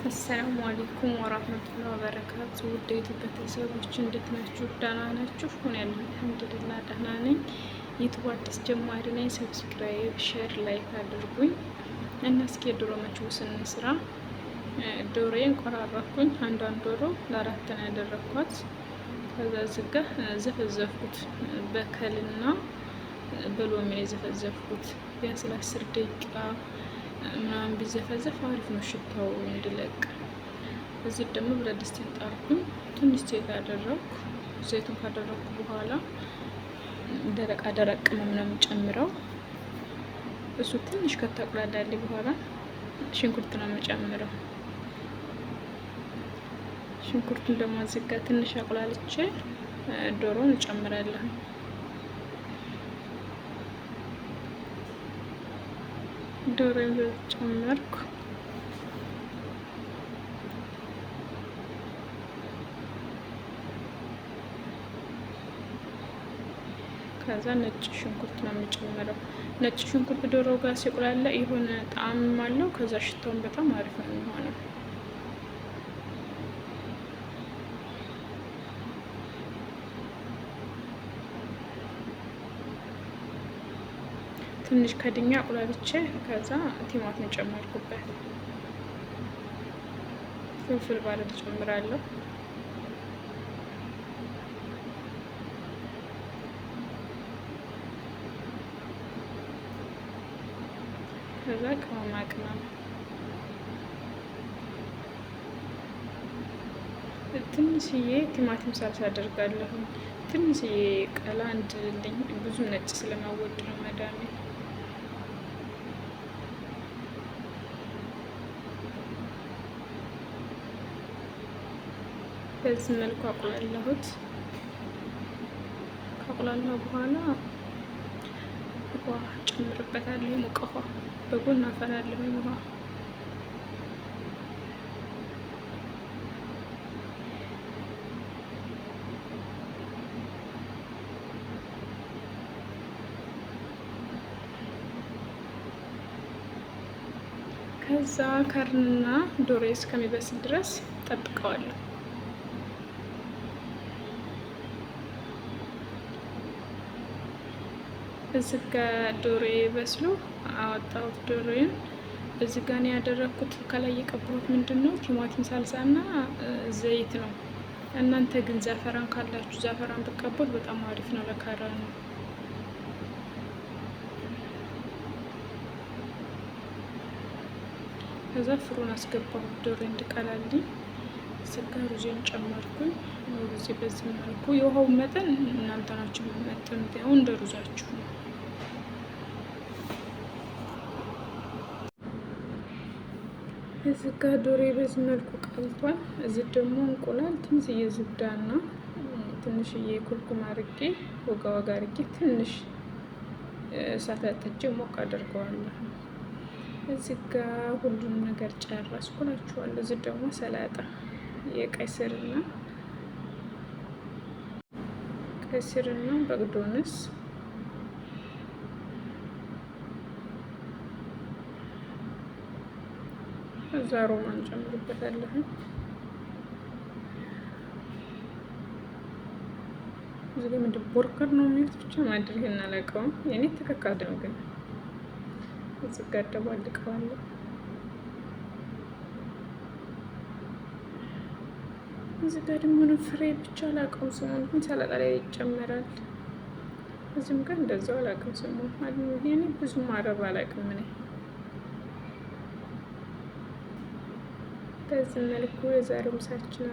አሰላሙ አለይኩም ወራህመቱላሂ ወበረካቱ። ውድ የዩቲዩብ ቤተሰቦች እንዴት ናችሁ? ደህና ናችሁ? ሁን ያለ አልሐምዱሊላህ ደህና ነኝ። ዩቲዩብ አዲስ ጀማሪ ነኝ። ሰብስክራይብ፣ ሼር፣ ላይክ አድርጉኝ እና እስኪ የዶሮ መችቡስ እንስራ። ዶሮዬን ቆራረኩኝ። አንዷን ዶሮ ለአራት ነው ያደረኳት። ከዛ ዝጋ ዘፈዘፍኩት በከልና በሎሚ ነው የዘፈዘፍኩት። ቢያንስ ለ10 ደቂቃ ምናምን ቢዘፈዘፍ አሪፍ ነው ሽታው እንዲለቅ። እዚህ ደግሞ ብረት ድስቴን ጣርኩኝ። ትንሽ ዘይት አደረኩ። ዘይቱን ካደረኩ በኋላ ደረቅ ቅመም ነው የምጨምረው። እሱ ትንሽ ከተቁላላልኝ በኋላ ሽንኩርት ነው የምጨምረው። ሽንኩርቱን ደግሞ አዘጋ ትንሽ አቁላልቼ ዶሮን እጨምራለሁ። ዶሮ ጨመርኩ። ከዛ ነጭ ሽንኩርት ነው የምጨምረው። ነጭ ሽንኩርት ዶሮ ጋር ሲቁላላ የሆነ ጣዕም አለው። ከዛ ሽታውን በጣም አሪፍ ነው የሚሆነው። ትንሽ ከድኛ አቁላልቼ ከዛ ቲማቲም ጨመርኩበት። ፍልፍል ባለድ ጨምራለሁ። ከዛ ቅመማ ቅመም ትንሽዬ ቲማቲም ሳልሳ አደርጋለሁ። ትንሽዬ ቀላ እንድልልኝ ብዙ ነጭ ስለማወድ ነው መዳሜ። በዚህ መልኩ አቁላላሁት። ካቁላላሁ በኋላ ውሃ ጨምርበታለሁ። የሞቀ ውሃ በጎን አፈላለሁ። ውሃ ከዛ ከርንና ዶሮ እስከሚበስል ድረስ ጠብቀዋለሁ። እዚህ ጋር ዶሮዬ በስሎ አወጣሁት። ዶሮዬን እዚህ ጋር ነው ያደረኩት። ከላይ የቀባሁት ምንድን ነው ቲማቲም ሳልሳና ዘይት ነው። እናንተ ግን ዛፈራን ካላችሁ ዛፈራን ብትቀቡት በጣም አሪፍ ነው፣ ለካራ ነው። ከዛ ፍሩን አስገባሁት ዶሮ እንዲቀላልኝ። ስጋ ሩዜን ጨመርኩኝ። ሩዜ በዚህ መልኩ የውሃው መጠን እናንተ ናችሁ የምትመጥኑት፣ ያው እንደ ሩዛችሁ ነው። እዚህ ጋር ዶሮ በዚህ መልኩ ቀልቷል። እዚህ ደግሞ እንቁላል ትንሽዬ ዝብዳና ትንሽዬ ኩርኩም አድርጌ ወጋ ወጋ አድርጌ ትንሽ እሳት አጥቼ ሞቅ አድርገዋለሁ። እዚህ ጋር ሁሉም ነገር ጨረስኩ እላችኋለሁ። እዚህ ደግሞ ሰላጣ የቀይ ስርና በግዶንስ እዛ ሮማን ጨምርበታለሁ። እዚህ ጋር ምንድን ቦርከር ነው የሚሉት ብቻ ማድረግ እናላቀውም። የኔ ተከካድ ነው ግን እዚህ ጋር ደባልቀዋለሁ። እዚህ ጋር ደግሞ ፍሬ ብቻ አላውቀውም ስሙን፣ ግን ሰላጣ ላይ ይጨመራል። እዚህም ጋር እንደዛው አላውቅም ስሙን። የኔ ብዙ ማረብ አላውቅም እኔ። በዚህ መልኩ የዛሬው ምሳችን